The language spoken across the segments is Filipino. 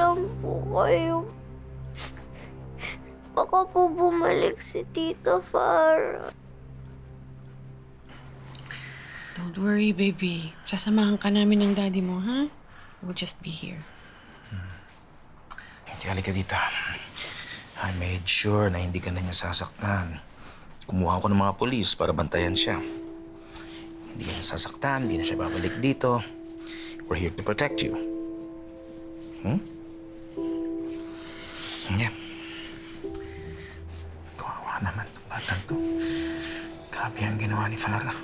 lang po kayo. Baka po bumalik si Tita Farah. Don't worry, baby. Sasamahan ka namin ng daddy mo, ha? We'll just be here. Halika dito. I made sure na hindi ka na niya sasaktan. Kumuha ko ng mga pulis para bantayan siya. Hindi ka niya sasaktan, hindi na siya babalik dito. We're here to protect you. Yeah. Kawawa naman itong batang to. Grabe ang ginawa ni Farah.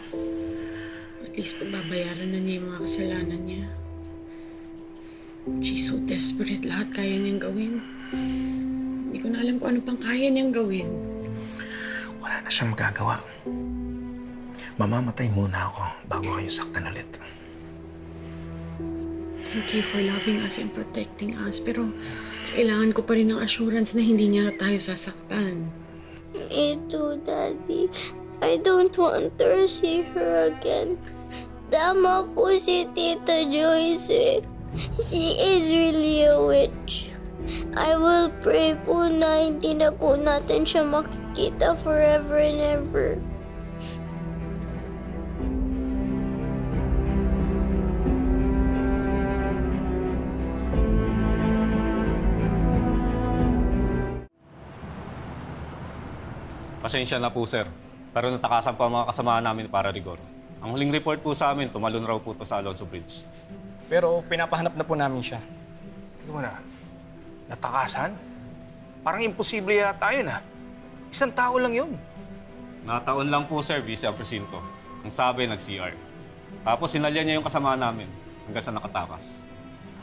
At least pagbabayaran na niya yung mga kasalanan niya. She's so desperate. Lahat kaya niyang gawin. Hindi ko na alam kung ano pang kaya niyang gawin. Wala na siyang magagawa. Mamamatay muna ako bago kayo saktan ulit. Thank you for loving us and protecting us. Pero kailangan ko pa rin ng assurance na hindi niya tayo sasaktan. Me too, Daddy. I don't want to see her again. Tama po si Tita Joyce. She is really a witch. I will pray po na hindi na po natin siya makikita forever and ever. Pasensya na po, sir. Pero natakasan po ang mga kasamahan namin para rigor. Ang huling report po sa amin, tumalon raw po to sa Alonso Bridge. Pero pinapahanap na po namin siya. Tingnan mo na. Natakasan? Parang imposible yata yun, ha? Isang tao lang yun. Nataon lang po, sir, Vice Presinto. Ang sabi, nag-CR. Tapos sinalya niya yung kasama namin hanggang sa nakatakas.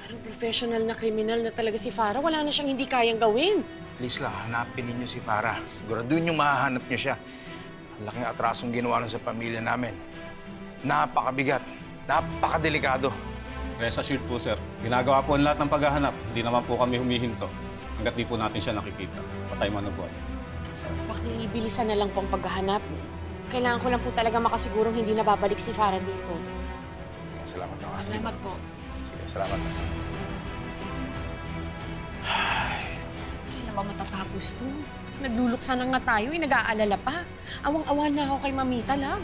Parang professional na kriminal na talaga si Farah. Wala na siyang hindi kayang gawin. Please lang, hanapin ninyo si Farah. Siguraduhin yung mahahanap niyo siya. Ang laking atrasong ginawa nun sa pamilya namin. Napakabigat. Napakadelikado. Rest assured po, sir. Ginagawa po ang lahat ng paghahanap. Hindi naman po kami humihinto. Hanggat di po natin siya nakikita. Patay man o buhay. Pakibilisan na lang pong paghahanap. Kailangan ko lang po talaga makasigurong hindi na babalik si Farah dito. Sige, salamat na. Salamat po. Sige, salamat na. Kailan ba matatapos to? Nagluluksa na nga tayo, nag-aalala pa. Awang-awa na ako kay Mamita, love.